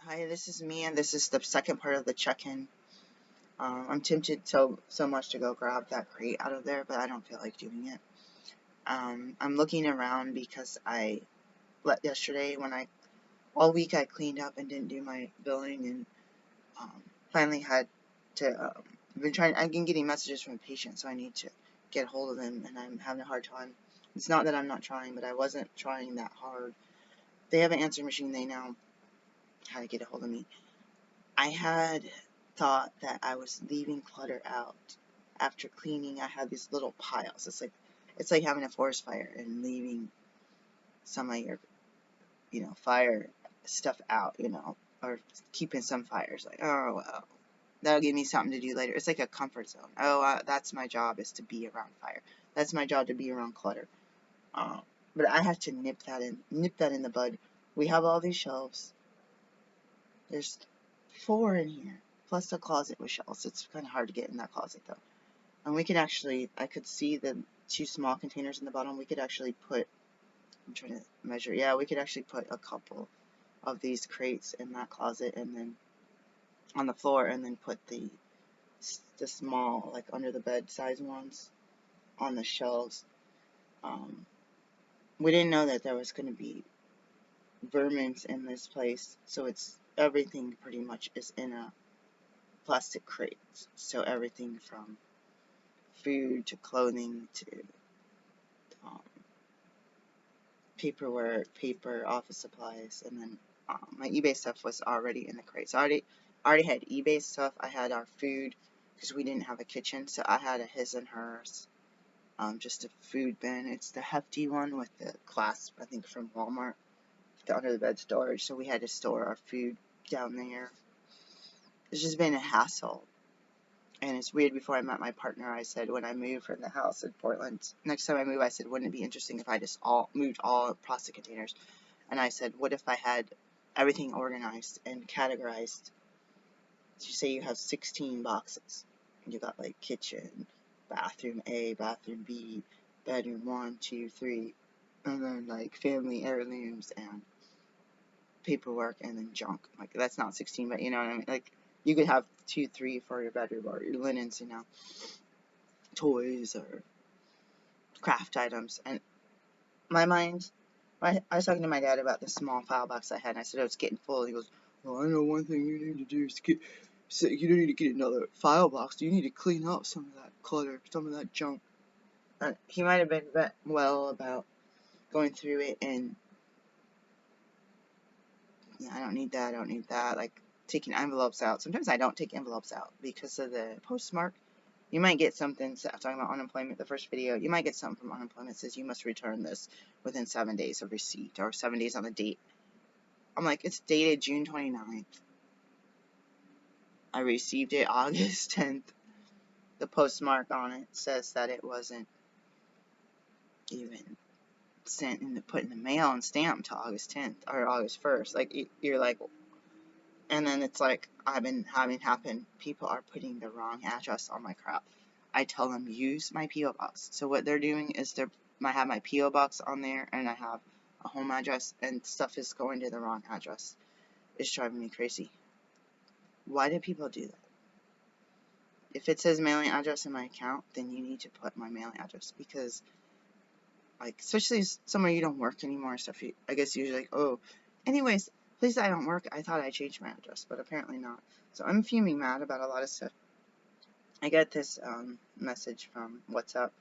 Hi, this is me, and this is the second part of the check-in. I'm tempted so much to go grab that crate out of there, but I don't feel like doing it. I'm looking around because I let yesterday all week I cleaned up and didn't do my billing, and finally had to. I've been getting messages from patients, so I need to get a hold of them, and I'm having a hard time. It's not that I'm not trying, but I wasn't trying that hard. They have an answer machine. They know how to get a hold of me. I had thought that I was leaving clutter out. After cleaning, I had these little piles. It's like having a forest fire and leaving some of your, fire stuff out, or keeping some fires. Like, oh, well, that'll give me something to do later. It's like a comfort zone. Oh, that's my job, is to be around fire. That's my job, to be around clutter. But I have to nip that in the bud. We have all these shelves. There's 4 in here, plus a closet with shelves. It's kind of hard to get in that closet, though. And I could see the 2 small containers in the bottom. We could actually put, I'm trying to measure, yeah, we could actually put a couple of these crates in that closet, and then on the floor, and then put the small, like under the bed size ones on the shelves. We didn't know that there was going to be vermins in this place, so everything pretty much is in a plastic crate. So everything from food to clothing to paperwork, paper, office supplies, and then my eBay stuff was already in the crate. So I already had eBay stuff. I had our food because we didn't have a kitchen, so I had a his and hers, just a food bin. It's the hefty one with the clasp, I think from Walmart, the under the bed storage. So we had to store our food down there. It's just been a hassle. And it's weird, before I met my partner, I said when I moved from the house in Portland, next time I move, I said, wouldn't it be interesting if I just moved all plastic containers? And I said, what if I had everything organized and categorized? So you say you have 16 boxes. You got like kitchen, bathroom A, bathroom B, bedroom 1, 2, 3, and then like family heirlooms and paperwork and then junk. Like, that's not 16, but you know what I mean? Like, you could have 2, 3 for your bedroom, or your linens, toys or craft items. And my mind, I was talking to my dad about the small file box I had, and I said, oh, it's getting full. He goes, well, I know one thing you need to do is you don't need to get another file box. You need to clean up some of that clutter, some of that junk. He might have been well about going through it, and yeah, I don't need that, like taking envelopes out. Sometimes I don't take envelopes out because of the postmark. You might get something, talking about unemployment, the first video, you might get something from unemployment that says you must return this within 7 days of receipt, or 7 days on the date. I'm like, it's dated June 29th. I received it August 10th. The postmark on it says that it wasn't even sent and put in the mail and stamped until August 10th or August 1st. Like, you're like, and then it's like, I've been having happen. People are putting the wrong address on my crap. I tell them, use my P.O. box. So what they're doing is I have my P.O. box on there, and I have a home address, and stuff is going to the wrong address. It's driving me crazy. Why do people do that? If it says mailing address in my account, then you need to put my mailing address, because, like, especially somewhere you don't work anymore, stuff. I guess usually like, oh, anyways, place I don't work, I thought I changed my address, but apparently not. So I'm fuming mad about a lot of stuff. I got this message from WhatsApp.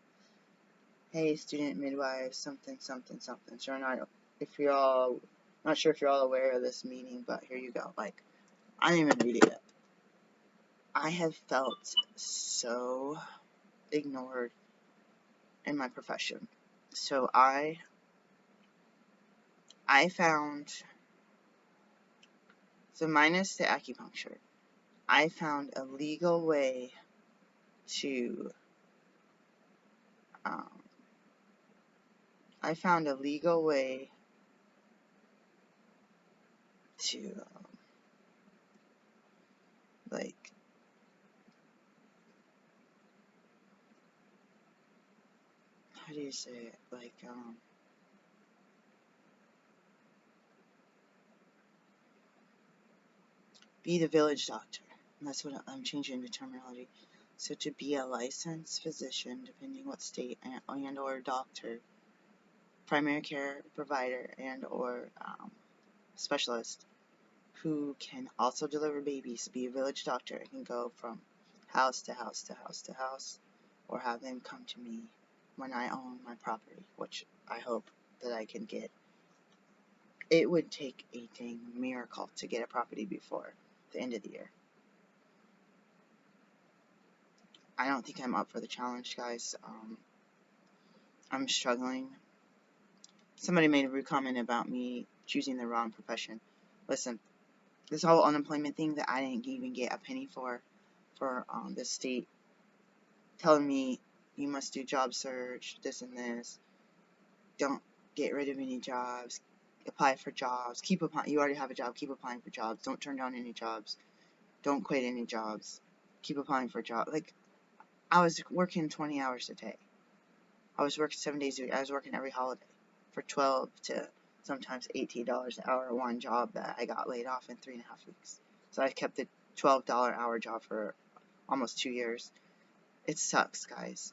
Hey, student midwife, something, something, something. Sure, not sure if you're all aware of this meeting, but here you go. Like, I didn't even read it yet. I have felt so ignored in my profession. So I found, so minus the acupuncture, I found a legal way to, like, how do you say it? Like, be the village doctor. And that's what I'm changing the terminology. So to be a licensed physician, depending what state, and or doctor, primary care provider, and or specialist, who can also deliver babies, be a village doctor, and can go from house to house to house to house, or have them come to me when I own my property, which I hope that I can get. It would take a dang miracle to get a property before the end of the year. I don't think I'm up for the challenge, guys. I'm struggling. Somebody made a rude comment about me choosing the wrong profession. Listen, this whole unemployment thing that I didn't even get a penny for the state telling me you must do job search, this and this. Don't get rid of any jobs. Apply for jobs. Keep applying. You already have a job. Keep applying for jobs. Don't turn down any jobs. Don't quit any jobs. Keep applying for jobs. Like, I was working 20 hours a day. I was working 7 days a week. I was working every holiday for $12 to sometimes $18 an hour one job that I got laid off in 3.5 weeks. So I kept the $12 hour job for almost 2 years. It sucks, guys.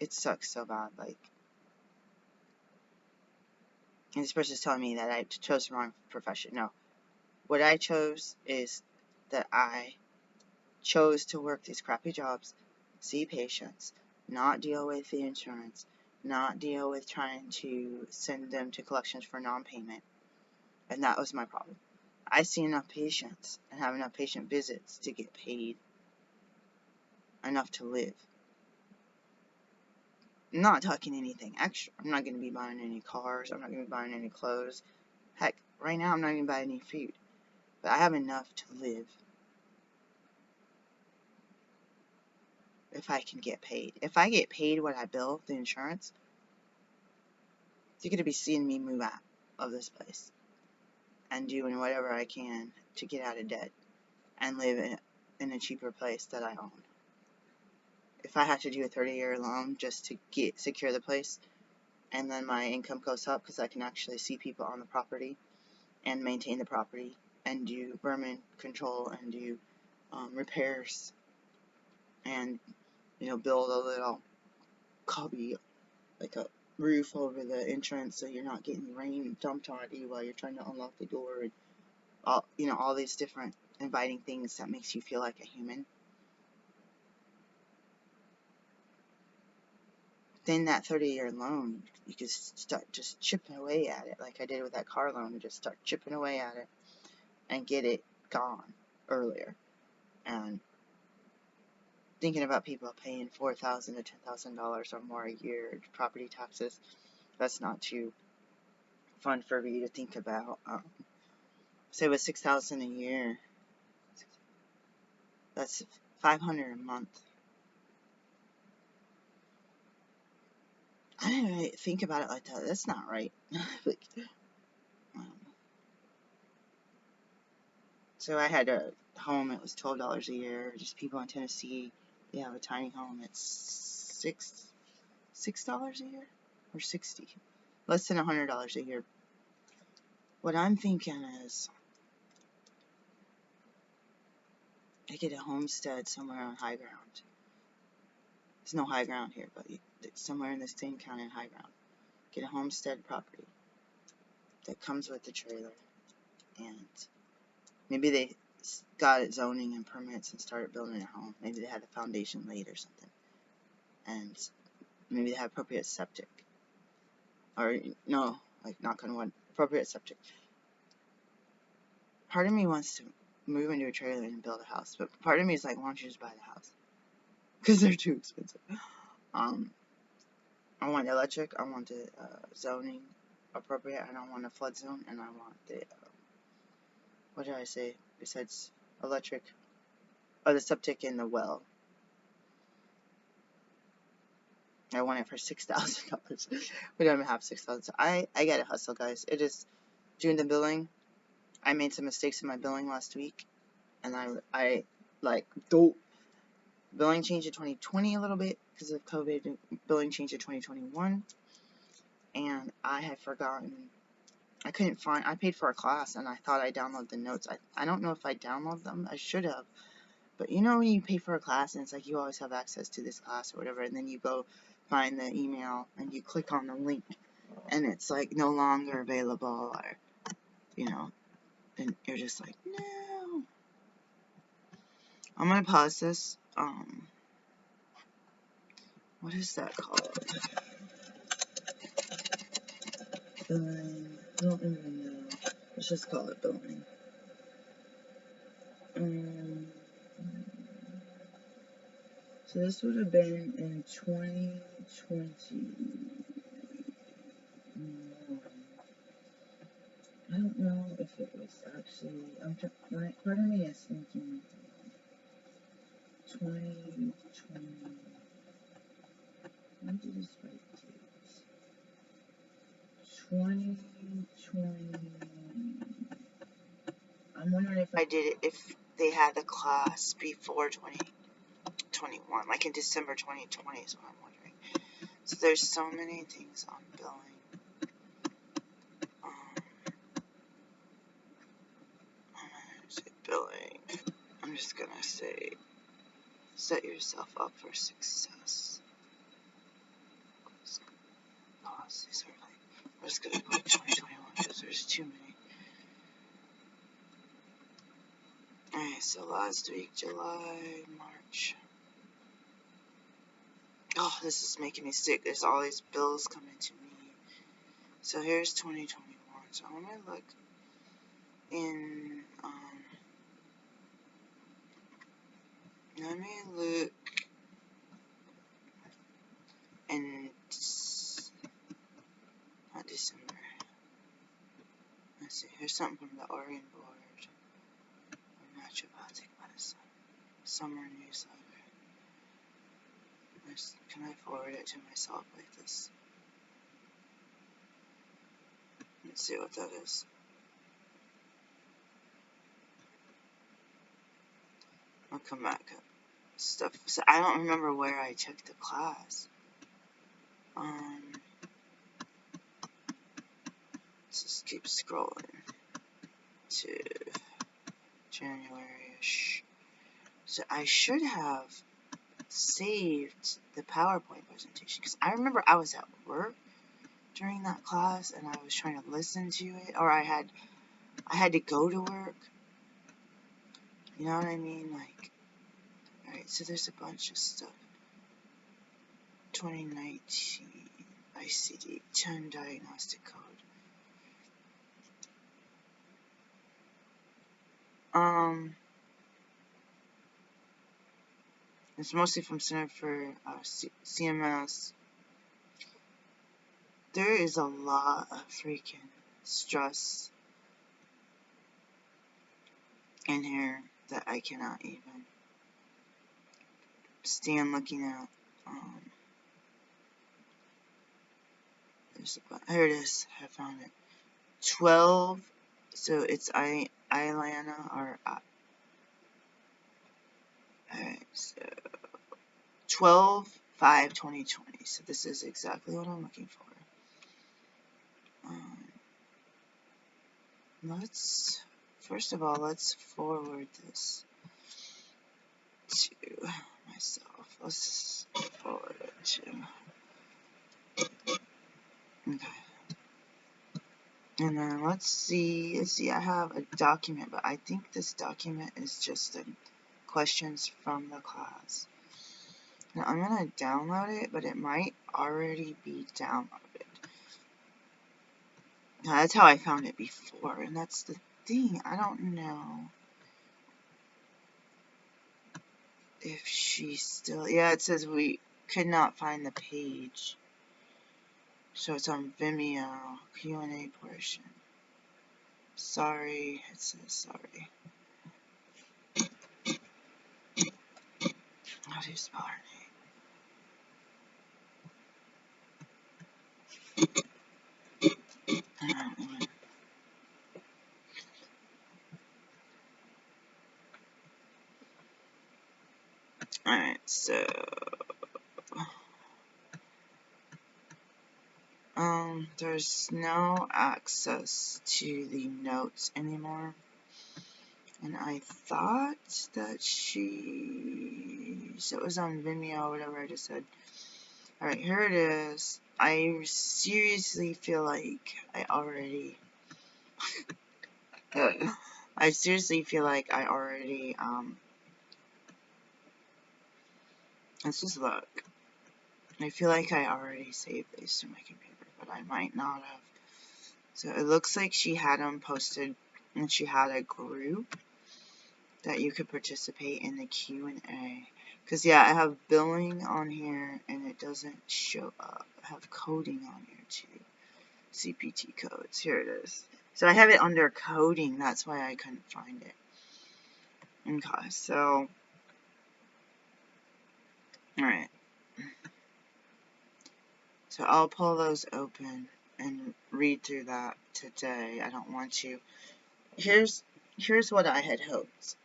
It sucks so bad. Like, and this person's telling me that I chose the wrong profession. No. What I chose is that I chose to work these crappy jobs, see patients, not deal with the insurance, not deal with trying to send them to collections for non-payment. And that was my problem. I see enough patients and have enough patient visits to get paid enough to live. I'm not talking anything extra. I'm not going to be buying any cars. I'm not going to be buying any clothes. Heck, right now I'm not even buying any food. But I have enough to live if I can get paid. If I get paid what I bill, the insurance, you're going to be seeing me move out of this place and doing whatever I can to get out of debt and live in a cheaper place that I own. If I have to do a 30-year loan just to secure the place, and then my income goes up because I can actually see people on the property and maintain the property and do vermin control and do repairs and build a little cubby, like a roof over the entrance so you're not getting rain dumped on you while you're trying to unlock the door, and all these different inviting things that makes you feel like a human. Then that 30-year loan, you can start just chipping away at it, like I did with that car loan. Just start chipping away at it and get it gone earlier. And thinking about people paying $4,000 to $10,000 or more a year property taxes, that's not too fun for me to think about. Say with $6,000 a year, that's $500 a month. I didn't really think about it like that. That's not right. So I had a home. It was $12 a year. Just people in Tennessee, they have a tiny home. It's $6 a year or $60, less than $100 a year. What I'm thinking is, I get a homestead somewhere on high ground. There's no high ground here, but somewhere in the same county on high ground. Get a homestead property that comes with the trailer, and maybe they got it zoning and permits and started building a home. Maybe they had a foundation laid or something, and maybe they have appropriate septic, or no, like knock on wood, appropriate septic. Part of me wants to move into a trailer and build a house, but part of me is like, why don't you just buy the house? Because they're too expensive. I want electric, I want the zoning appropriate, I don't want a flood zone, and I want the, what did I say, besides electric, the septic and the well. I want it for $6,000. We don't even have $6,000. So I gotta hustle, guys. It is doing the billing. I made some mistakes in my billing last week, and I billing changed in 2020 a little bit because of COVID. Billing changed in 2021, and I had forgotten I couldn't find, I paid for a class and I thought I downloaded the notes. I don't know if I downloaded them. I should have. But you know when you pay for a class and it's like you always have access to this class or whatever, and then you go find the email and you click on the link and it's like no longer available, or, you know, and you're just like, no. I'm gonna pause this. What is that called? Billing. I don't even know. Let's just call it billing. So this would have been in 2021. I don't know if it was actually, part of me is thinking 2020. When did this write dates? 2020. I'm wondering if I did it, if they had the class before 2021, like in December 2020 is what I'm wondering. So there's so many things on billing. I'm gonna say billing. I'm just gonna say set yourself up for success. Policies are like, I'm just gonna put 2021 because there's too many. Alright, so last week, July, March. Oh, this is making me sick. There's all these bills coming to me. So here's 2021. So I'm gonna look in, let me look in, not December. Let's see, here's something from the Oregon Board of Naturopathic Medicine. Summer newsletter. Can I forward it to myself like this? Let's see what that is. I'll come back up. Stuff. So I don't remember where I took the class. Let's just keep scrolling to January-ish. So I should have saved the PowerPoint presentation because I remember I was at work during that class and I was trying to listen to it, or I had to go to work. You know what I mean? Like, alright, so there's a bunch of stuff. 2019 ICD-10 diagnostic code. It's mostly from Center for CMS. There is a lot of freaking stress in here that I cannot even stand looking at. Here it is. I found it. 12. So it's Ilana or. Alright, so 12/5/2020. So this is exactly what I'm looking for. First of all, let's forward this to myself. Let's forward it to. Okay. And then let's see, I have a document, but I think this document is just the questions from the class. Now I'm going to download it, but it might already be downloaded. Now that's how I found it before, and that's the thing. I don't know if she's still, yeah, it says we could not find the page. So it's on Vimeo, Q&A portion. Sorry, it says sorry. How do you spell her name? Alright, so There's no access to the notes anymore. And I thought that so it was on Vimeo, whatever I just said. Alright, here it is. I seriously feel like I already, let's just look. I feel like I already saved these to my computer, but I might not have. So it looks like she had them posted, and she had a group that you could participate in the Q&A. Because, yeah, I have billing on here, and it doesn't show up. I have coding on here, too. CPT codes. Here it is. So I have it under coding. That's why I couldn't find it. Okay, so... Alright. So I'll pull those open and read through that today. I don't want to. Here's what I had hoped.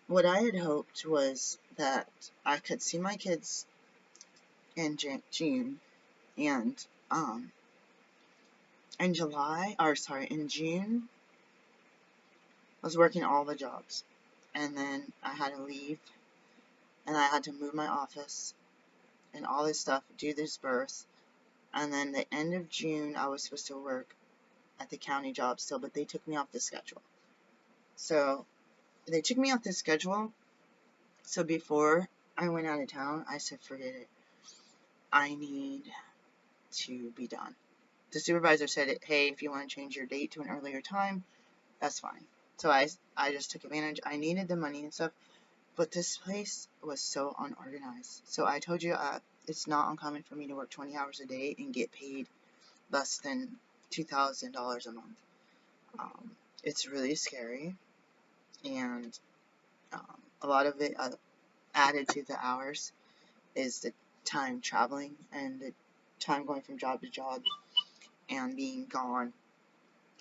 What I had hoped was that I could see my kids in June, and in June, I was working all the jobs, and then I had to leave, and I had to move my office, and all this stuff, do this birth, and then the end of June, I was supposed to work at the county job still, but they took me off the schedule. So, they took me off the schedule, so before I went out of town, I said, forget it. I need to be done. The supervisor said, hey, if you want to change your date to an earlier time, that's fine. So I just took advantage. I needed the money and stuff, but this place was so unorganized. So I told you, it's not uncommon for me to work 20 hours a day and get paid less than $2,000 a month. It's really scary, and a lot of it added to the hours is the time traveling and the time going from job to job and being gone,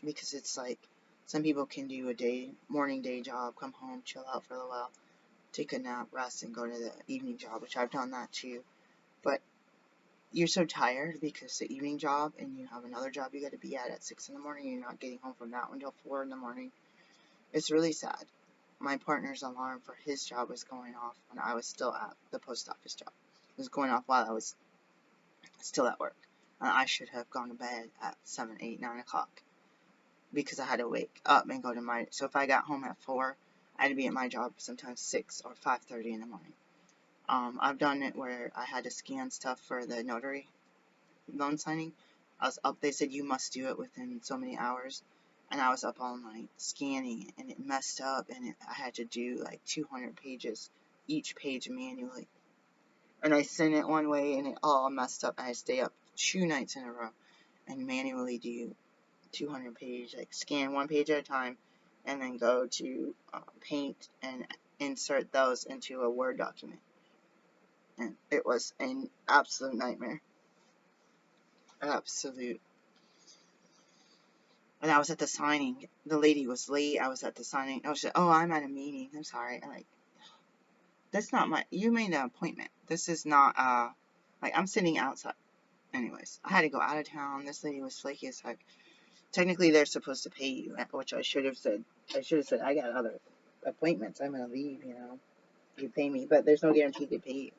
because it's like some people can do a morning day job, come home, chill out for a little while, take a nap, rest, and go to the evening job, which I've done that too. But you're so tired because the evening job, and you have another job you got to be at 6 in the morning, and you're not getting home from that one until 4 in the morning. It's really sad. My partner's alarm for his job was going off when I was still at the post office job. It was going off while I was still at work. And I should have gone to bed at 7, 8, 9 o'clock because I had to wake up and go to my... So if I got home at 4, I had to be at my job sometimes 6 or 5:30 in the morning. I've done it where I had to scan stuff for the notary loan signing. I was up, they said you must do it within so many hours, and I was up all night scanning it, and it messed up, and I had to do like 200 pages, each page manually. And I sent it one way, and it all messed up, and I stay up 2 nights in a row and manually do 200 page, like scan one page at a time, and then go to Paint and insert those into a Word document. And it was an absolute nightmare. Absolute. And I was at the signing. The lady was late. I was at the signing. I was like, oh, I'm at a meeting. I'm sorry. I'm like, that's not you made an appointment. This is not, like, I'm sitting outside. Anyways, I had to go out of town. This lady was flaky as heck. Technically, they're supposed to pay you, which I should have said. I got other appointments. I'm going to leave, You pay me. But there's no guarantee they pay you.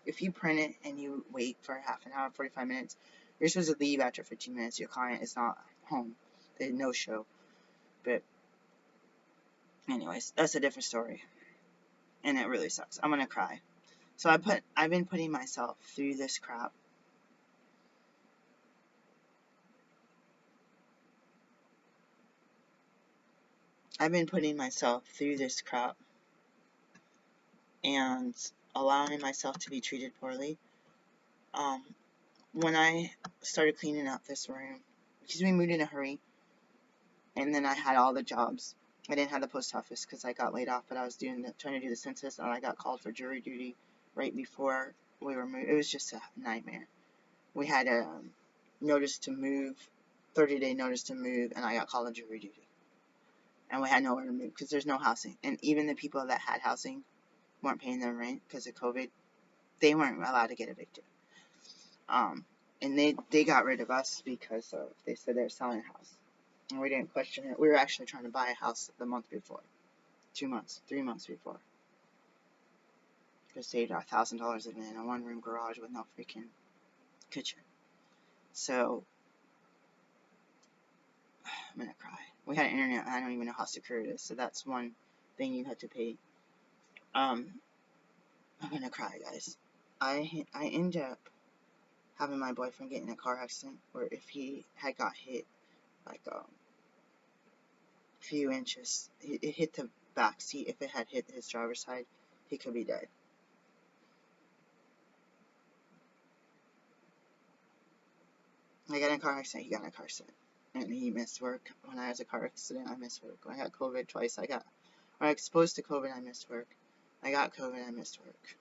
If you print it and you wait for half an hour, 45 minutes, you're supposed to leave after 15 minutes. Your client is not home. They no show. But anyways, that's a different story. And it really sucks. I'm going to cry. So I've been putting myself through this crap. I've been putting myself through this crap and allowing myself to be treated poorly. When I started cleaning up this room, because we moved in a hurry, and then I had all the jobs. I didn't have the post office because I got laid off, but I was trying to do the census, and I got called for jury duty right before we were moved. It was just a nightmare. We had a notice to move, 30-day notice to move, and I got called on jury duty. And we had nowhere to move because there's no housing. And even the people that had housing weren't paying their rent because of COVID. They weren't allowed to get evicted. And they got rid of us because of, they said they're selling a house. And we didn't question it. We were actually trying to buy a house the month before. 2 months, 3 months before. Just saved $1,000 living in a one-room garage with no freaking kitchen. So, I'm gonna cry. We had internet, and I don't even know how secure it is, so that's one thing you had to pay. I'm gonna cry, guys. I end up having my boyfriend get in a car accident, where if he had got hit, like, a few inches, it hit the back seat. If it had hit his driver's side, he could be dead. I got in a car accident, he got in a car accident. And he missed work. When I was in a car accident, I missed work. When I got COVID twice, when I got exposed to COVID, I missed work. I got COVID, I missed work.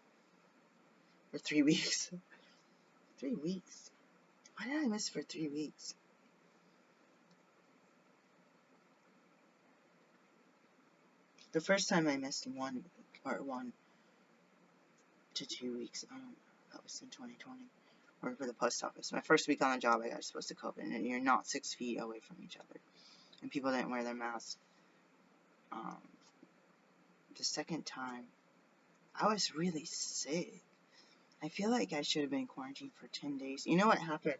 For 3 weeks. 3 weeks? Why did I miss for 3 weeks? The first time I missed 1 to 2 weeks, that was in 2020. Worked for the post office. My first week on the job, I got exposed to COVID, and you're not 6 feet away from each other. And people didn't wear their masks. The second time, I was really sick. I feel like I should have been quarantined for 10 days. You know what happened?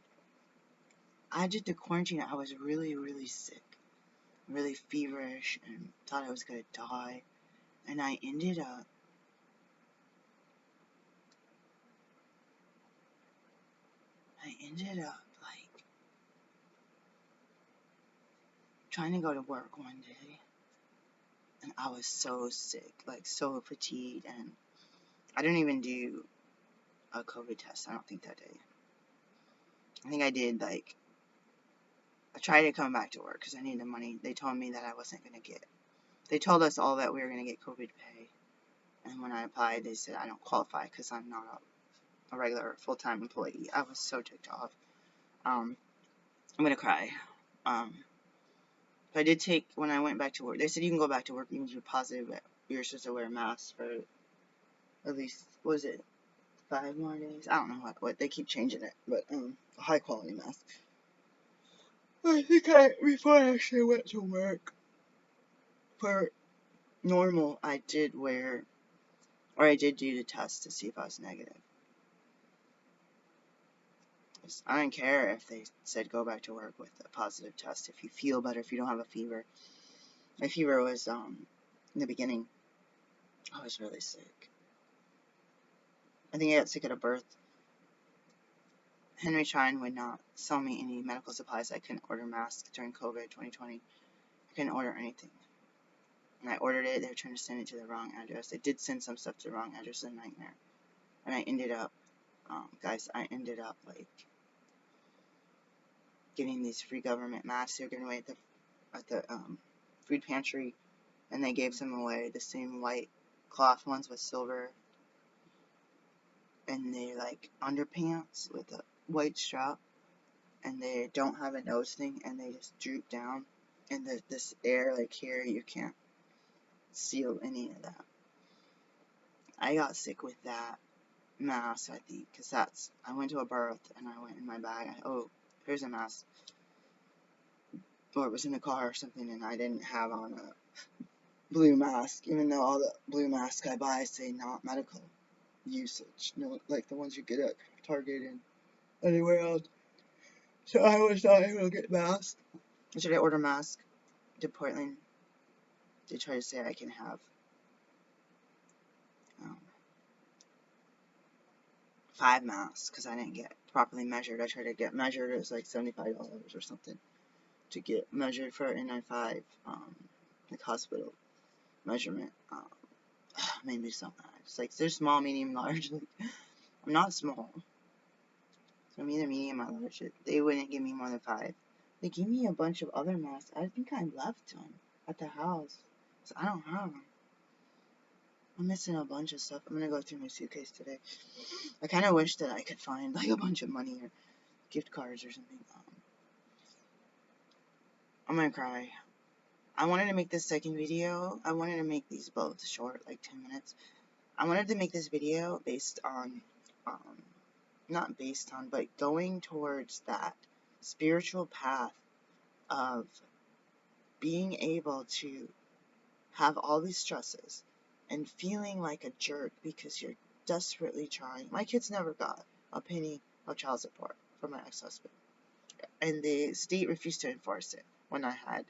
I did the quarantine, I was really, really sick. Really feverish, and thought I was gonna die. And I ended up like trying to go to work one day, and I was so sick, like so fatigued, and I didn't even do a COVID test, I don't think, that day. I think I did, like, I tried to come back to work because I needed the money. They told me that I wasn't going to get, they told us all that we were going to get COVID pay, and when I applied, they said I don't qualify because I'm not a regular full-time employee. I was so ticked off. I'm going to cry. But I did take, when I went back to work, they said you can go back to work even if you're positive, but you're supposed to wear a mask for at least, what was it, 5 more days? I don't know what they keep changing it, but a high quality mask. I think before I actually went to work, for normal, I did wear, or I did do the test to see if I was negative. I don't care if they said go back to work with a positive test if you feel better, if you don't have a fever. My fever was, in the beginning, I was really sick. I think I got sick at a birth. Henry Schein would not sell me any medical supplies. I couldn't order masks during COVID 2020. I couldn't order anything. When I ordered it, they were trying to send it to the wrong address. They did send some stuff to the wrong address, a nightmare. And I ended up, guys, like, getting these free government masks. They were giving away at the food pantry, and they gave them away, the same white cloth ones with silver, and they're like underpants with a white strap, and they don't have a nose thing, and they just droop down, and this air, like here, you can't seal any of that. I got sick with that mask, I think, because I went to a birth, and I went in my bag, oh, here's a mask, or it was in the car or something, and I didn't have on a blue mask, even though all the blue masks I buy say not medical usage, no, like the ones you get at Target and anywhere else. So I was not able to get masks. Should I order mask to Portland? They try to say I can have 5 masks because I didn't get properly measured. I tried to get measured. It was like $75 or something to get measured for an N95, like hospital measurement. Made me so mad. It's like, they're small, medium, large. Like, I'm not small. So I'm either medium or large. They wouldn't give me more than 5. They gave me a bunch of other masks. I think I left them at the house. So I don't have them. I'm missing a bunch of stuff. I'm gonna go through my suitcase today. I kind of wish that I could find like a bunch of money or gift cards or something. I'm gonna cry. I wanted to make this second video. I wanted to make these both short, like 10 minutes. I wanted to make this video based on not based on, but going towards that spiritual path of being able to have all these stresses and feeling like a jerk because you're desperately trying. My kids never got a penny of child support from my ex-husband, and the state refused to enforce it when I had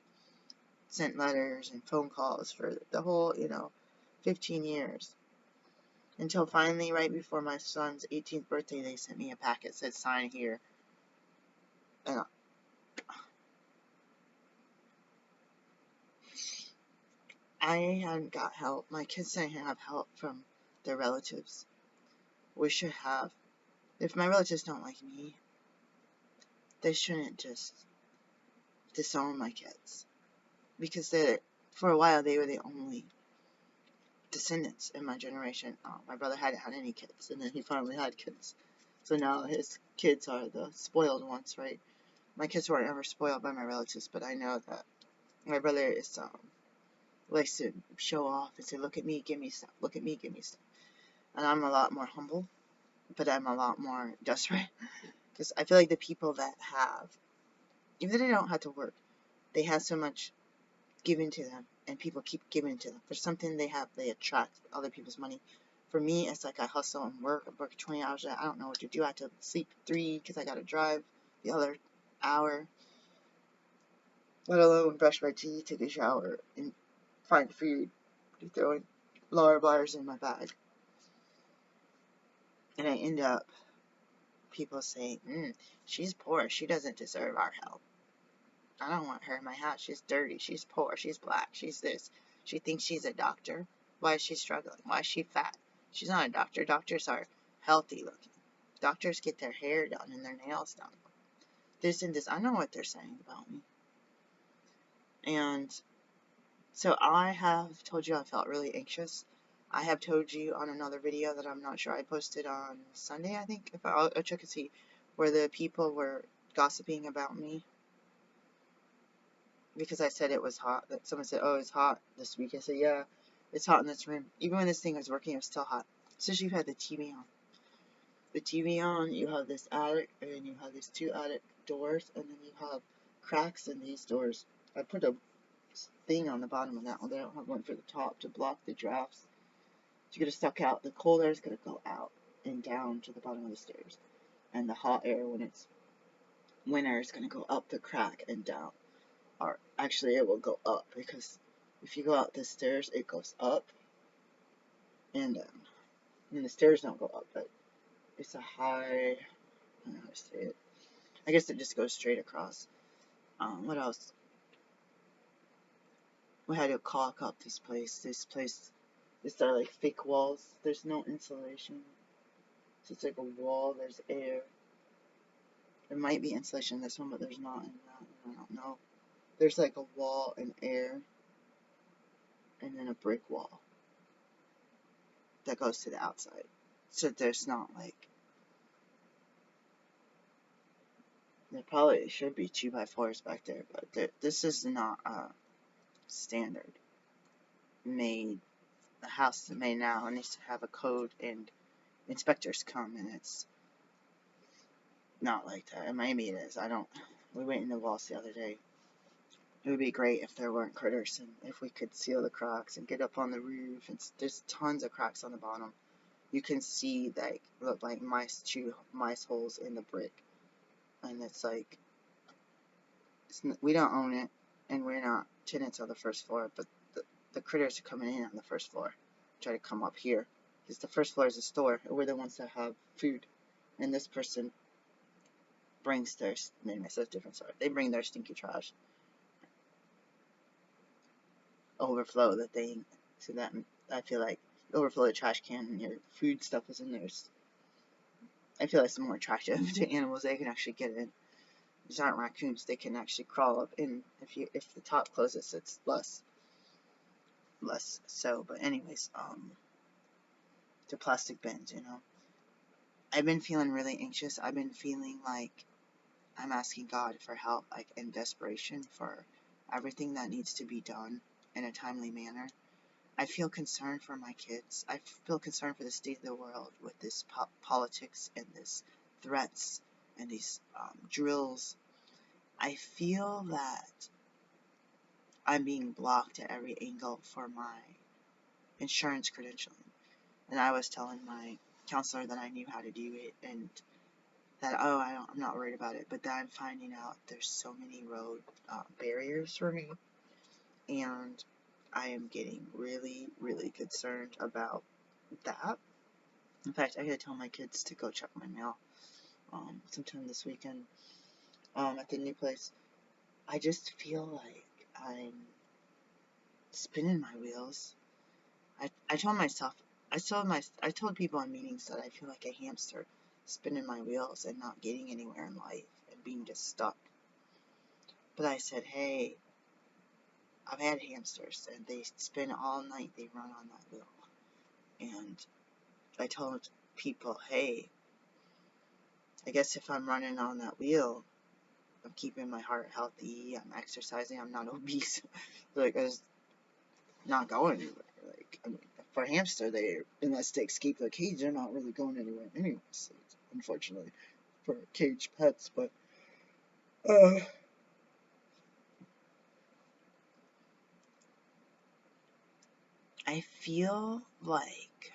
sent letters and phone calls for the whole, 15 years. Until finally, right before my son's 18th birthday, they sent me a packet that said, sign here. And I hadn't got help. My kids didn't have help from their relatives. We should have. If my relatives don't like me, they shouldn't just disown my kids. Because for a while, they were the only descendants in my generation. My brother hadn't had any kids, and then he finally had kids. So now his kids are the spoiled ones, right? My kids weren't ever spoiled by my relatives, but I know that my brother is likes to show off and say, look at me, give me stuff, look at me, give me stuff. And I'm a lot more humble, but I'm a lot more desperate. Because I feel like the people that have, even though they don't have to work, they have so much given to them, and people keep giving to them. For something they have, they attract other people's money. For me, it's like I hustle and work. I work 20 hours a day. I don't know what to do. I have to sleep 3 because I got to drive the other hour. Let alone brush my teeth, take a shower, and find food. Throwing lower bars in my bag. And I end up, people say, she's poor. She doesn't deserve our help. I don't want her in my house. She's dirty. She's poor. She's black. She's this. She thinks she's a doctor. Why is she struggling? Why is she fat? She's not a doctor. Doctors are healthy looking. Doctors get their hair done and their nails done. This and this. I know what they're saying about me. And so I have told you I felt really anxious. I have told you on another video that I'm not sure I posted on Sunday, I think. I'll check and see, where the people were gossiping about me. Because I said it was hot. That someone said, oh, it's hot this week. I said, yeah, it's hot in this room. Even when this thing was working, it was still hot. Especially if you had the TV on. The TV on, you have this attic, and you have these 2 attic doors, and then you have cracks in these doors. I put a thing on the bottom of that one. They don't have one for the top to block the drafts. It's going to suck out. The cold air is going to go out and down to the bottom of the stairs. And the hot air, when it's winter, is going to go up the crack and down. Or actually, it will go up, because if you go out the stairs, it goes up and down. And the stairs don't go up, but it's a high, I don't know how to say it. I guess it just goes straight across. What else? We had to caulk up this place. These are like fake walls. There's no insulation. So it's like a wall. There's air. There might be insulation in this one, but there's not in that one. I don't know. There's like a wall and air, and then a brick wall that goes to the outside. So there's not like, there probably should be 2x4s back there, but this is not a standard made. The house is made now, it needs to have a code, and inspectors come, and it's not like that. And maybe it is. We went in the walls the other day. It would be great if there weren't critters, and if we could seal the cracks and get up on the roof. And there's tons of cracks on the bottom. You can see like look like mice holes in the brick, and it's like we don't own it, and we're not tenants on the first floor, but the critters are coming in on the first floor, try to come up here, because the first floor is a store. We're the ones that have food, and this person brings their, maybe it's a different story. They bring their stinky trash, overflow the thing, so that I feel like overflow the trash can and your food stuff is in there. I feel like it's more attractive to animals. They can actually get in. These aren't raccoons. They can actually crawl up in. If the top closes, it's less so. But anyways, the plastic bins, I've been feeling really anxious. I've been feeling like I'm asking God for help, like in desperation for everything that needs to be done in a timely manner. I feel concerned for my kids. I feel concerned for the state of the world with this politics and this threats and these drills, I feel that I'm being blocked at every angle for my insurance credentialing. And I was telling my counselor that I knew how to do it and that, I'm not worried about it. But then I'm finding out there's so many road barriers for me. And I am getting really, really concerned about that. In fact, I gotta tell my kids to go check my mail sometime this weekend at the new place. I just feel like I'm spinning my wheels. I told myself, I told people in meetings that I feel like a hamster spinning my wheels and not getting anywhere in life and being just stuck. But I said, hey, I've had hamsters and they spin all night, they run on that wheel. And I told people, hey, I guess if I'm running on that wheel, I'm keeping my heart healthy, I'm exercising, I'm not obese. Like, it's not going anywhere. Like, I mean, for a hamster, unless they escape the cage, they're not really going anywhere anyways, unfortunately, for cage pets. But, I feel like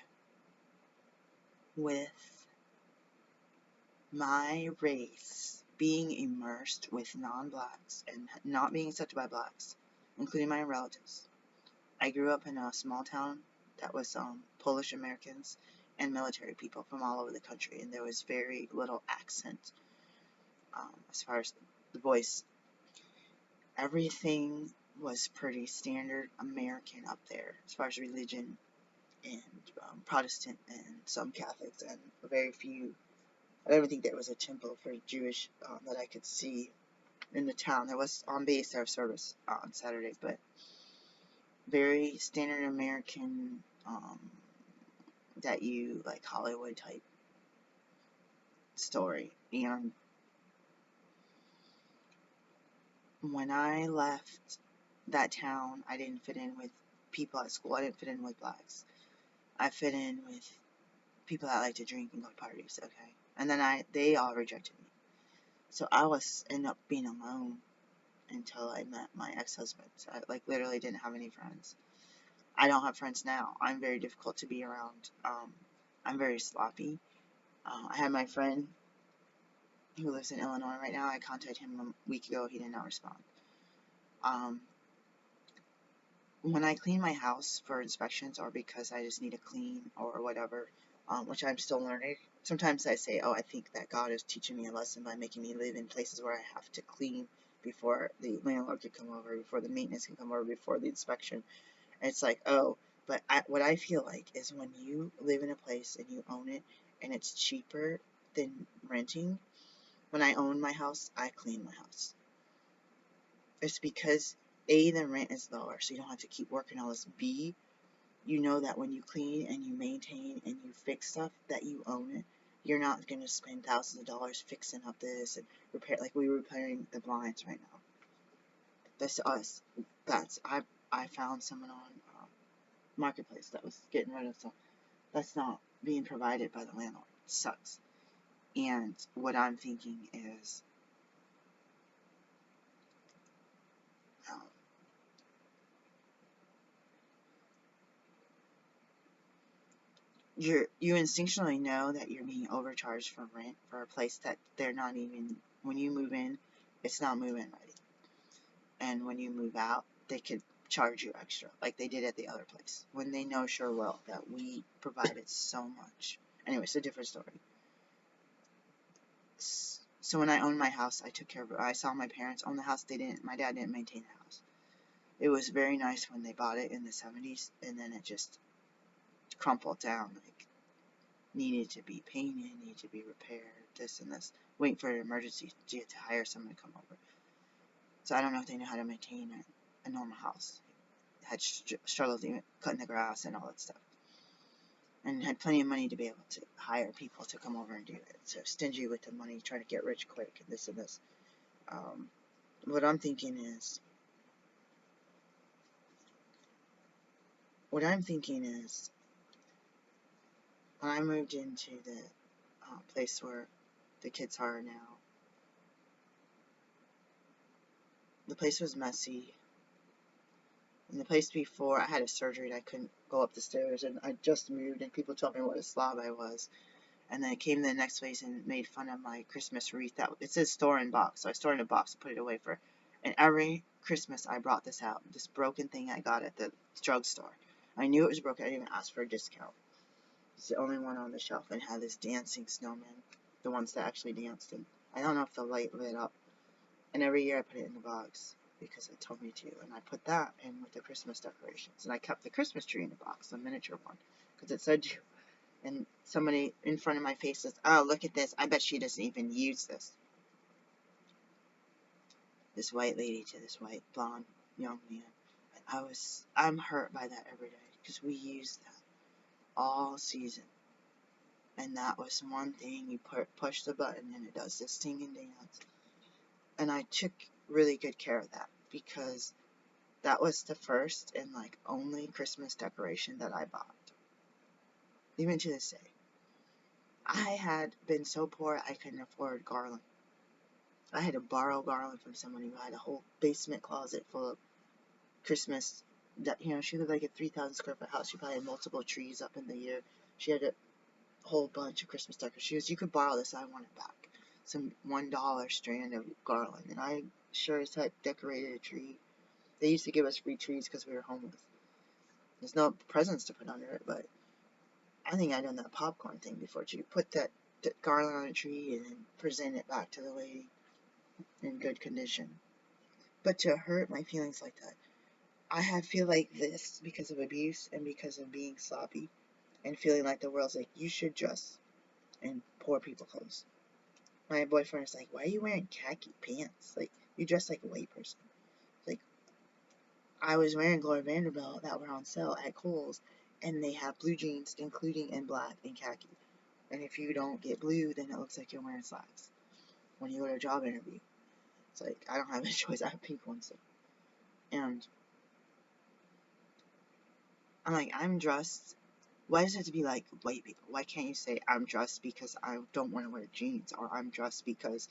with my race being immersed with non-blacks and not being accepted by blacks, including my relatives. I grew up in a small town that was Polish Americans and military people from all over the country, and there was very little accent as far as the voice. Everything was pretty standard American up there as far as religion and Protestant and some Catholics and very few. I don't even think there was a temple for Jewish that I could see in the town. There was on base there service on Saturday, but very standard American that you like Hollywood type story. And when I left that town, I didn't fit in with people at school. I didn't fit in with blacks. I fit in with people that like to drink and go to parties. Okay, and then they all rejected me. So I ended up being alone until I met my ex-husband. So I like literally didn't have any friends. I don't have friends now. I'm very difficult to be around. I'm very sloppy. I had my friend who lives in Illinois right now. I contacted him a week ago. He did not respond. When I clean my house for inspections or because I just need to clean or whatever, which I'm still learning, sometimes I say, I think that God is teaching me a lesson by making me live in places where I have to clean before the landlord can come over, before the maintenance can come over, before the inspection. And it's like, but what I feel like is when you live in a place and you own it and it's cheaper than renting, when I own my house, I clean my house. It's because A, the rent is lower, so you don't have to keep working all this. B, you know that when you clean and you maintain and you fix stuff that you own it, you're not going to spend thousands of dollars fixing up this and repair, like we were repairing the blinds right now. That's us. I found someone on Marketplace that was getting rid of stuff. That's not being provided by the landlord. It sucks. And what I'm thinking is, um, you instinctually know that you're being overcharged for rent for a place that they're not even, when you move in, it's not move-in ready. And when you move out, they could charge you extra, like they did at the other place, when they know sure well that we provided so much. Anyway, it's a different story. So when I owned my house, I took care of it. I saw my parents own the house. My dad didn't maintain the house. It was very nice when they bought it in the 70s, and then it just crumpled down, like needed to be painted, needed to be repaired, this and this, waiting for an emergency to hire someone to come over. So I don't know if they know how to maintain a normal house. Had struggled even cutting the grass and all that stuff, and had plenty of money to be able to hire people to come over and do it. So stingy with the money, trying to get rich quick, and this and this. What I'm thinking is, when I moved into the place where the kids are now. The place was messy. In the place before, I had a surgery and I couldn't go up the stairs, and I just moved, and people told me what a slob I was. And then I came to the next place and made fun of my Christmas wreath. That it says store in box, so I stored in a box and put it away for. And every Christmas I brought this out, this broken thing I got at the drugstore. I knew it was broken. I didn't even ask for a discount. It's the only one on the shelf, and had this dancing snowman, the ones that actually danced. And I don't know if the light lit up. And every year I put it in the box because it told me to, and I put that in with the Christmas decorations. And I kept the Christmas tree in the box, the miniature one, because it said to. And somebody in front of my face says, "Oh, look at this. I bet she doesn't even use this." This white lady to this white blonde young man. And I'm hurt by that every day because we use that all season. And that was one thing, you push the button and it does this sing and dance. And I took really good care of that because that was the first and like only Christmas decoration that I bought. Even to this day. I had been so poor I couldn't afford garland. I had to borrow garland from somebody who had a whole basement closet full of Christmas. That, she lived like a 3,000 square foot house. She probably had multiple trees up in the year. She had a whole bunch of Christmas decorations. She goes, "You could borrow this. I want it back." Some $1 strand of garland, and I sure as heck decorated a tree. They used to give us free trees because we were homeless. There's no presents to put under it, but I think I done that popcorn thing before too. Put that garland on a tree and then present it back to the lady in good condition. But to hurt my feelings like that, I feel like this because of abuse and because of being sloppy and feeling like the world's like, you should dress in poor people clothes. My boyfriend is like, "Why are you wearing khaki pants? Like, you dress like a white person." Like, I was wearing Gloria Vanderbilt that were on sale at Kohl's, and they have blue jeans, including in black and khaki. And if you don't get blue, then it looks like you're wearing slacks when you go to a job interview. It's like, I don't have a choice. I have pink ones. And I'm like, I'm dressed. Why does it have to be like white people? Why can't you say I'm dressed because I don't want to wear jeans, or I'm dressed because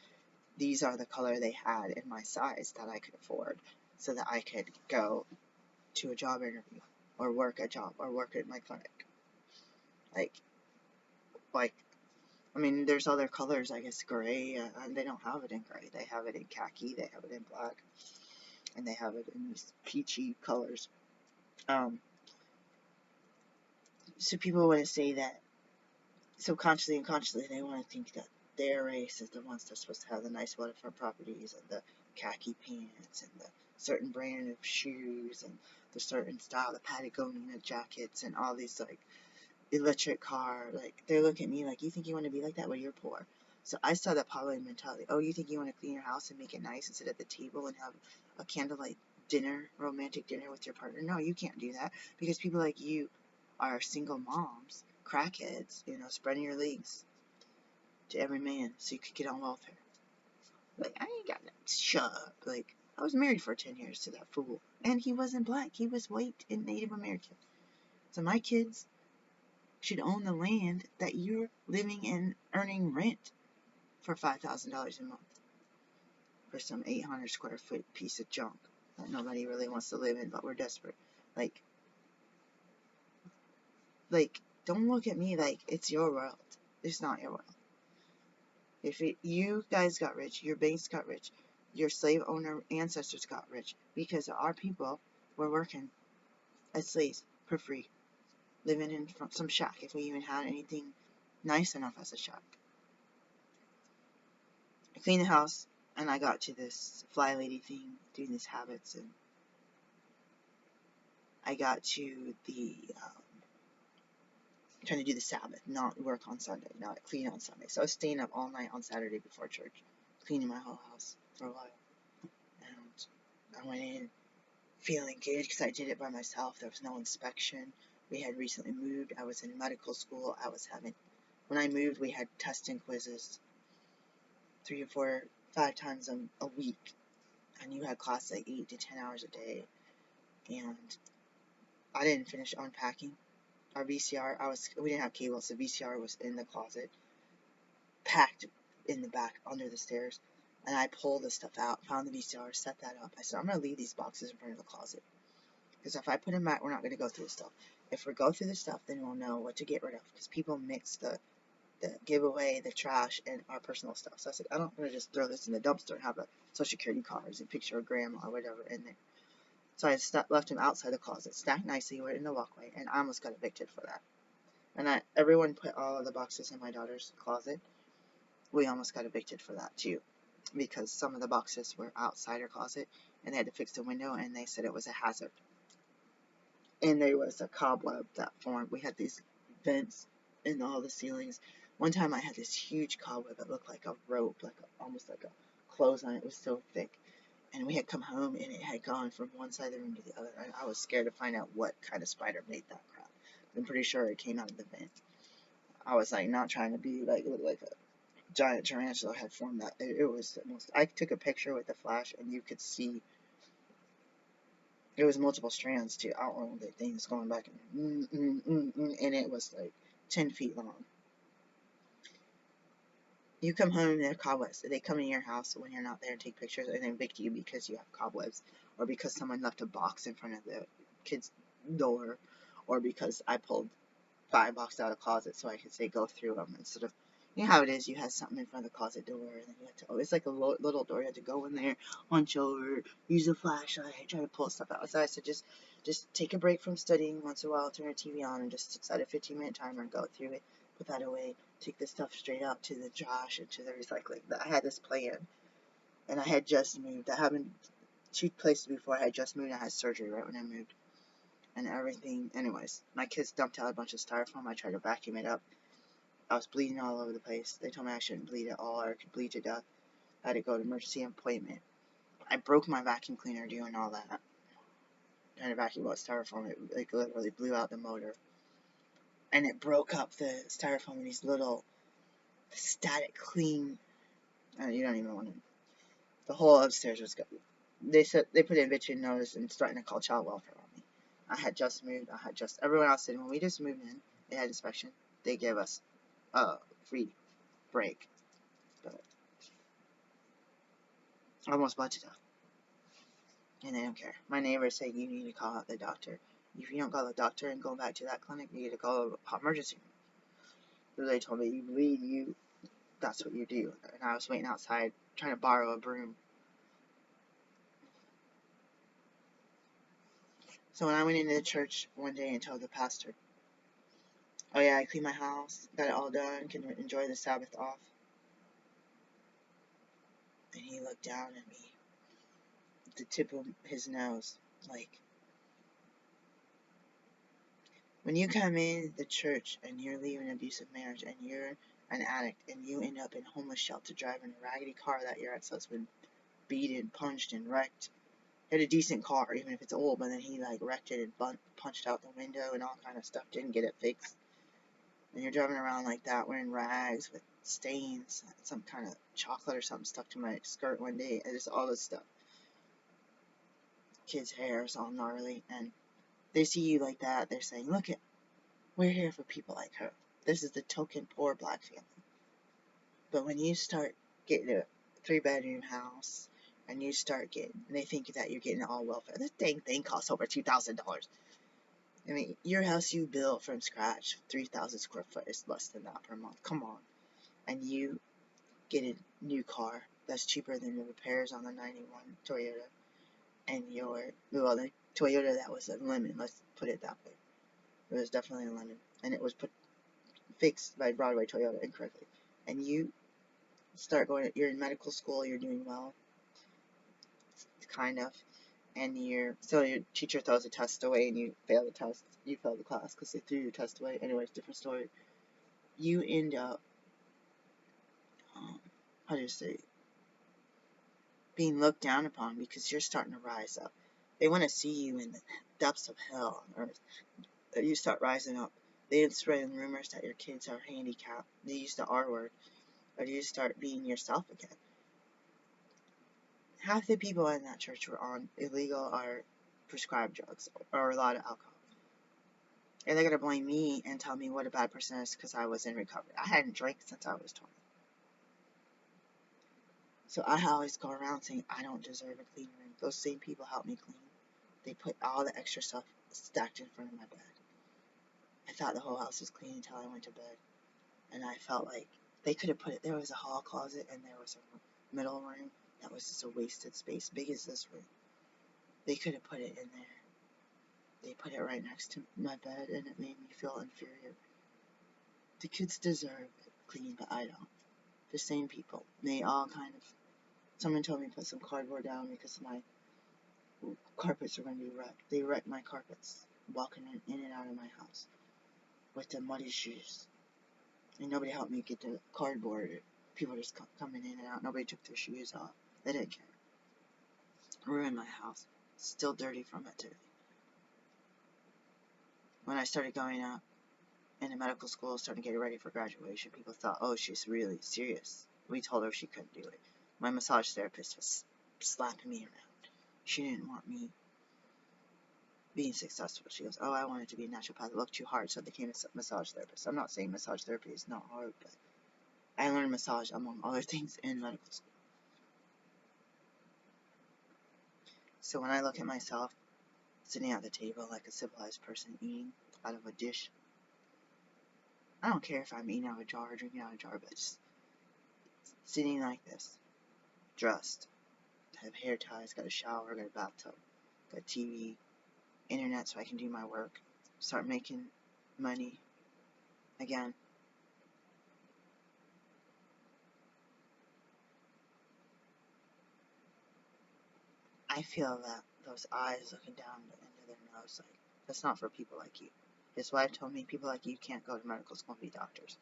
these are the color they had in my size that I could afford, so that I could go to a job interview or work a job or work at my clinic. Like, I mean, there's other colors, I guess, gray. They don't have it in gray. They have it in khaki. They have it in black, and they have it in these peachy colors. So people want to say that subconsciously and consciously they want to think that their race is the ones that's supposed to have the nice waterfront properties and the khaki pants and the certain brand of shoes and the certain style, the Patagonia jackets and all these like electric car. Like, they look at me like, you think you want to be like that? Well, you're poor. So I saw that poverty mentality. Oh, you think you want to clean your house and make it nice and sit at the table and have a candlelight dinner, romantic dinner with your partner? No, you can't do that because people like you are single moms, crackheads, spreading your legs to every man so you could get on welfare. Like, I ain't got that. Shut up. Like, I was married for 10 years to that fool. And he wasn't black. He was white and Native American. So my kids should own the land that you're living in, earning rent for $5,000 a month for some 800 square foot piece of junk that nobody really wants to live in, but we're desperate. Like, don't look at me like it's your world. It's not your world. If you guys got rich, your banks got rich, your slave owner ancestors got rich because our people were working as slaves for free, living in some shack if we even had anything nice enough as a shack. I cleaned the house and I got to this fly lady thing, doing these habits, and I got to the trying to do the Sabbath, not work on Sunday, not clean on Sunday. So I was staying up all night on Saturday before church, cleaning my whole house for a while. And I went in feeling good because I did it by myself. There was no inspection. We had recently moved. I was in medical school. When I moved, we had tests and quizzes 3 or 4, 5 times a week. And you had class like 8 to 10 hours a day. And I didn't finish unpacking. Our VCR, we didn't have cable, so VCR was in the closet, packed in the back under the stairs, and I pulled the stuff out, found the VCR, set that up. I said, I'm going to leave these boxes in front of the closet. Because if I put them back, we're not going to go through the stuff. If we go through the stuff, then we'll know what to get rid of. Because people mix the giveaway, the trash, and our personal stuff. So I said, I'm not going to just throw this in the dumpster and have a social security cards and picture of grandma or whatever in there. So I left them outside the closet, stacked nicely, right in the walkway, and I almost got evicted for that. And everyone put all of the boxes in my daughter's closet. We almost got evicted for that too, because some of the boxes were outside her closet, and they had to fix the window, and they said it was a hazard. And there was a cobweb that formed. We had these vents in all the ceilings. One time I had this huge cobweb that looked like a rope, almost like a clothesline. It was so thick. And we had come home, and it had gone from one side of the room to the other. And I was scared to find out what kind of spider made that crap. I'm pretty sure it came out of the vent. I was like not trying to be like look like a giant tarantula had formed that. It was the most. I took a picture with the flash, and you could see it was multiple strands too. I don't know, the thing's going back and it was like 10 feet long. You come home and they're cobwebs. They come in your house when you're not there and take pictures, and they evict you because you have cobwebs, or because someone left a box in front of the kid's door, or because I pulled 5 boxes out of the closet so I could say go through them instead of, you know how it is, you had something in front of the closet door, and then you had to, it's like a little door, you had to go in there, hunch over, use a flashlight, try to pull stuff out. So I said, just take a break from studying once in a while, turn the TV on, and just set a 15-minute timer and go through it, put that away, take the stuff straight out to the trash and to the recycling. I had this plan, and I had just moved. I haven't 2 places before. I had just moved, and I had surgery right when I moved. And everything, anyways, my kids dumped out a bunch of styrofoam. I tried to vacuum it up. I was bleeding all over the place. They told me I shouldn't bleed at all, or I could bleed to death. I had to go to emergency appointment. I broke my vacuum cleaner doing all that. Trying to vacuum out styrofoam, it literally blew out the motor. And it broke up the styrofoam in these little static clean. You don't even want to. The whole upstairs was good. They said they put an eviction notice and starting to call child welfare on me. I had just moved. Everyone else said when we just moved in, they had inspection. They gave us a free break. But I almost budgeted up. And they don't care. My neighbors say you need to call out the doctor. If you don't call the doctor and go back to that clinic, you need to call the emergency room. So they told me, you bleed, that's what you do. And I was waiting outside trying to borrow a broom. So when I went into the church one day and told the pastor, oh yeah, I cleaned my house, got it all done, can enjoy the Sabbath off. And he looked down at me, the tip of his nose, like, when you come in the church and you're leaving an abusive marriage and you're an addict and you end up in a homeless shelter driving a raggedy car that your ex-husband beaten, punched, and wrecked. He had a decent car, even if it's old, but then he like wrecked it and punched out the window and all kind of stuff, didn't get it fixed. And you're driving around like that, wearing rags with stains, some kind of chocolate or something stuck to my skirt one day, and just all this stuff. Kids' hair is all gnarly, and they see you like that, they're saying, look it, we're here for people like her. This is the token poor black family. But when you start getting a 3-bedroom house, and you start getting, they think that you're getting all welfare. This dang thing costs over $2,000. I mean, your house you built from scratch, 3,000 square foot, is less than that per month. Come on. And you get a new car that's cheaper than the repairs on the 91 Toyota. And the Toyota that was a lemon, let's put it that way. It was definitely a lemon. And it was fixed by Broadway Toyota incorrectly. And you start going, you're in medical school, you're doing well. Kind of. And your teacher throws a test away and you fail the test. You fail the class because they threw your test away. Anyways, different story. You end up, how do you say, being looked down upon because you're starting to rise up. They want to see you in the depths of hell on earth. You start rising up. They spread rumors that your kids are handicapped. They use the R word. Or you start being yourself again. Half the people in that church were on illegal or prescribed drugs or a lot of alcohol. And they're going to blame me and tell me what a bad person is because I was in recovery. I hadn't drank since I was 20. So I always go around saying I don't deserve a clean room. Those same people help me clean. They put all the extra stuff stacked in front of my bed. I thought the whole house was clean until I went to bed. And I felt like they could have put it, there was a hall closet and there was a middle room that was just a wasted space, big as this room. They could have put it in there. They put it right next to my bed and it made me feel inferior. The kids deserve it clean, but I don't. The same people. They all kind of, someone told me to put some cardboard down because my carpets are going to be wrecked. They wrecked my carpets walking in and out of my house with the muddy shoes. And nobody helped me get the cardboard. People just coming in and out. Nobody took their shoes off. They didn't care. Ruined my house. Still dirty from it today. When I started going out into medical school, starting getting ready for graduation, people thought, oh, she's really serious. We told her she couldn't do it. My massage therapist was slapping me around. She didn't want me being successful. She goes, oh, I wanted to be a naturopath. It looked too hard, so I became a massage therapist. I'm not saying massage therapy is not hard, but I learned massage, among other things, in medical school. So when I look at myself sitting at the table like a civilized person eating out of a dish, I don't care if I'm eating out of a jar or drinking out of a jar, but just sitting like this, dressed, have hair ties, got a shower, got a bathtub, got TV, internet so I can do my work, start making money again. I feel that those eyes looking down the end of their nose, like, that's not for people like you. His wife told me people like you can't go to medical school and be doctors.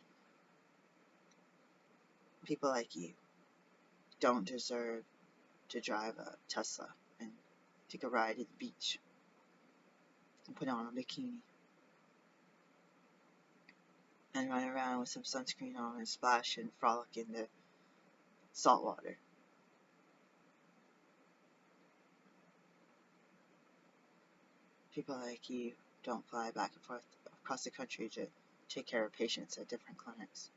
People like you don't deserve to drive a Tesla and take a ride at the beach and put on a bikini and run around with some sunscreen on and splash and frolic in the salt water. People like you don't fly back and forth across the country to take care of patients at different clinics.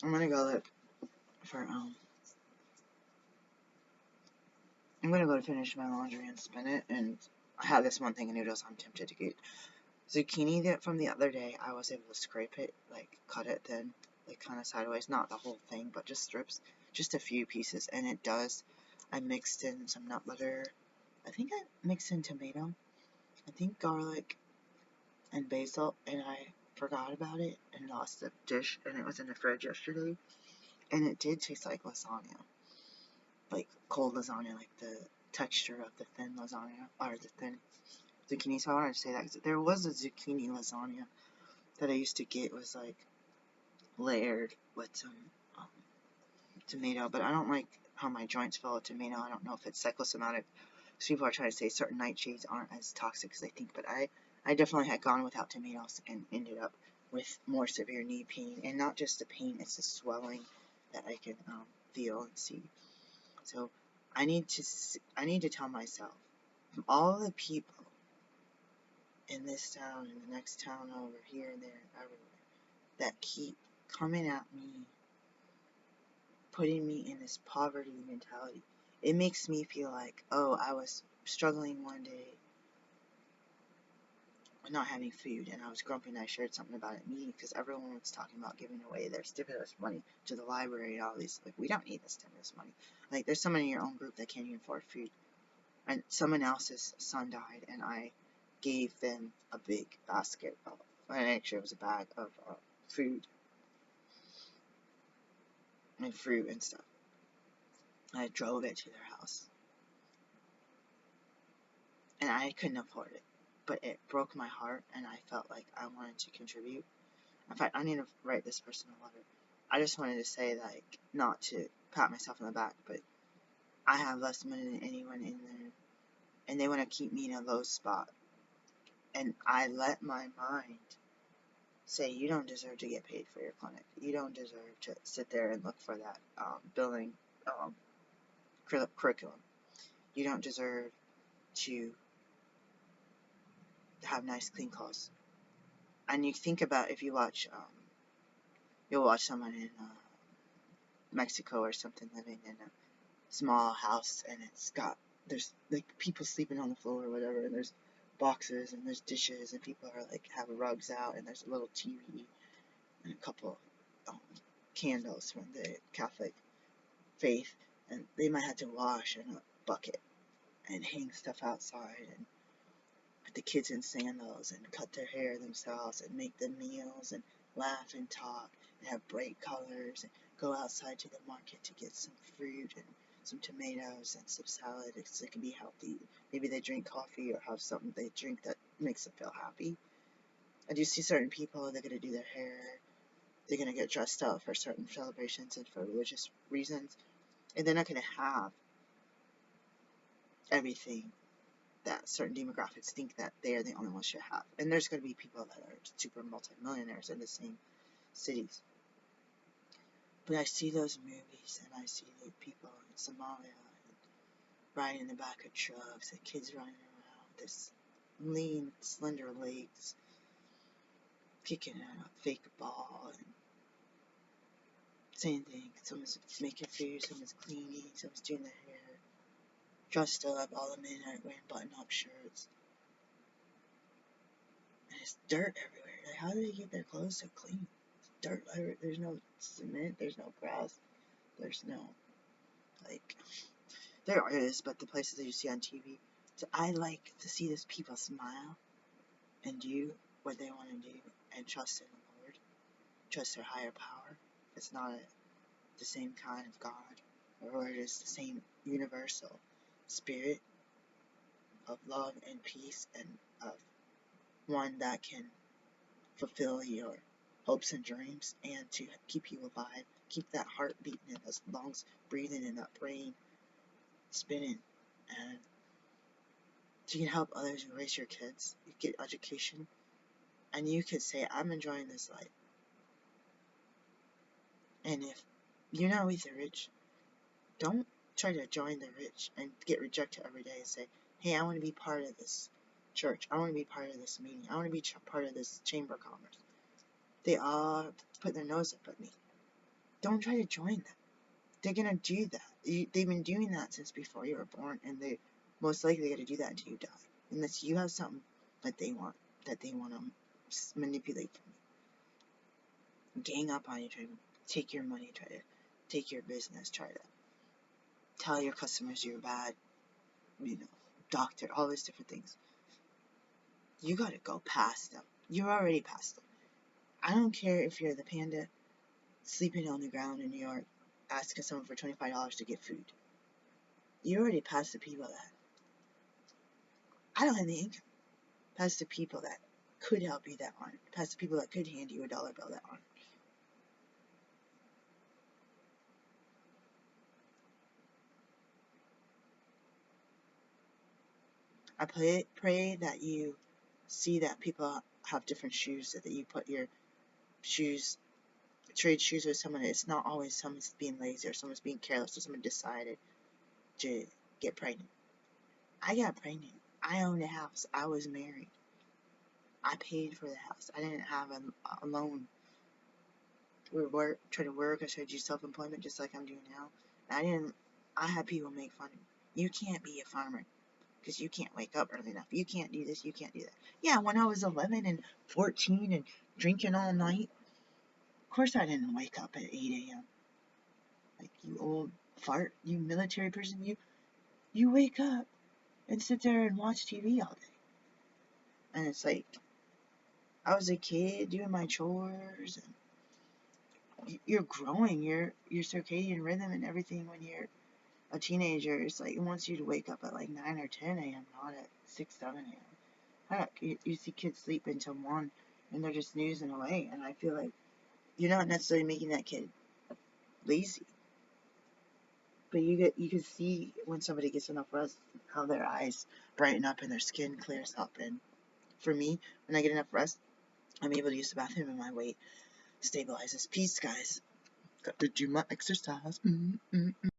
I'm gonna go look for I'm gonna go to finish my laundry and spin it, and I have this one thing of noodles I'm tempted to get. Zucchini that from the other day, I was able to scrape it, like cut it thin, like kind of sideways, not the whole thing, but just strips, just a few pieces, and it does. I mixed in some nut butter. I think I mixed in tomato. I think garlic and basil, and I forgot about it and lost the dish, and it was in the fridge yesterday, and it did taste like lasagna, like cold lasagna, like the texture of the thin lasagna, or the thin zucchini. So I wanted to say that because there was a zucchini lasagna that I used to get. It was like layered with some um, tomato, but I don't like how my joints feel with tomato. I don't know if it's psychosomatic. People are trying to say certain nightshades aren't as toxic as they think, but I definitely had gone without tomatoes and ended up with more severe knee pain, and not just the pain, it's the swelling that I can feel and see. So I need to tell myself, from all the people in this town and the next town over, here and there and everywhere, that keep coming at me, putting me in this poverty mentality, it makes me feel like, oh, I was struggling one day with not having food, and I was grumpy, and I shared something about it me because everyone was talking about giving away their stimulus money to the library and all these. Like, we don't need the stimulus money. Like, there's someone in your own group that can't even afford food, and someone else's son died, and I gave them a big basket of, and actually it was a bag of food and fruit and stuff. I drove it to their house, and I couldn't afford it, but it broke my heart, and I felt like I wanted to contribute. In fact, I need to write this person a letter. I just wanted to say, like, not to pat myself on the back, but I have less money than anyone in there, and they want to keep me in a low spot, and I let my mind say you don't deserve to get paid for your clinic. You don't deserve to sit there and look for that billing curriculum. You don't deserve to have nice, clean calls. And you think about if you watch, you'll watch someone in Mexico or something living in a small house, and there's like people sleeping on the floor or whatever, and there's boxes and there's dishes, and people are like have rugs out, and there's a little TV and a couple um, candles from the Catholic faith, and they might have to wash in a bucket and hang stuff outside and put the kids in sandals and cut their hair themselves and make them meals and laugh and talk and have bright colors and go outside to the market to get some fruit and some tomatoes and some salad because it can be healthy. Maybe they drink coffee or have something they drink that makes them feel happy. And you see certain people, they're going to do their hair, they're going to get dressed up for certain celebrations and for religious reasons, and they're not going to have everything that certain demographics think that they are the only ones should have. And there's going to be people that are super multimillionaires in the same cities. But I see those movies and I see the people in Somalia riding in the back of trucks and kids running around with this lean, slender legs, kicking a fake ball and same thing. Someone's making food, someone's cleaning, someone's doing their hair, dressed up, all the men are wearing button-up shirts. And it's dirt everywhere. Like, how do they get their clothes so clean? It's dirt everywhere. There's no cement, there's no grass, there's no, like, there is, but the places that you see on TV. So I like to see these people smile and do what they want to do and trust in the Lord, trust their higher power. It's not the same kind of God, or it is the same universal spirit of love and peace and of one that can fulfill your hopes and dreams and to keep you alive, keep that heart beating and those lungs breathing and that brain spinning, and so you can help others raise your kids, you get education, and you could say, I'm enjoying this life. And if you're not with the rich, don't try to join the rich and get rejected every day and say, hey, I want to be part of this church, I want to be part of this meeting, I want to be part of this chamber of commerce. They all put their nose up at me. Don't try to join them. They're going to do that. They've been doing that since before you were born, and they're most likely going to do that until you die. Unless you have something that they want to manipulate from you. Gang up on you, try to take your money, try to take your business, try to tell your customers you're bad, doctor, all these different things. You got to go past them. You're already past them. I don't care if you're the panda sleeping on the ground in New York, asking someone for $25 to get food. You already passed the people that I don't have the income. Past the people that could help you that aren't. Past the people that could hand you a dollar bill that aren't. I pray that you see that people have different shoes, that you put your shoes, trade shoes with someone. It's not always someone's being lazy or someone's being careless or someone decided to get pregnant. I got pregnant. I owned a house. I was married. I paid for the house. I didn't have a loan. Try to work. I tried to do self-employment just like I'm doing now. I had people make fun of me. You can't be a farmer because you can't wake up early enough. You can't do this. You can't do that. Yeah, when I was 11 and 14 and drinking all night, of course I didn't wake up at 8 a.m. Like you old fart, you military person, you wake up and sit there and watch TV all day. And it's like, I was a kid doing my chores, and you're growing, your circadian rhythm and everything when you're a teenager. It's like it wants you to wake up at like 9 or 10 a.m., not at 6, 7 a.m. Heck, you see kids sleep until 1 and they're just snoozing away, and I feel like you're not necessarily making that kid lazy. But you can see when somebody gets enough rest how their eyes brighten up and their skin clears up. And for me, when I get enough rest, I'm able to use the bathroom and my weight stabilizes. Peace, guys. Got to do my exercise.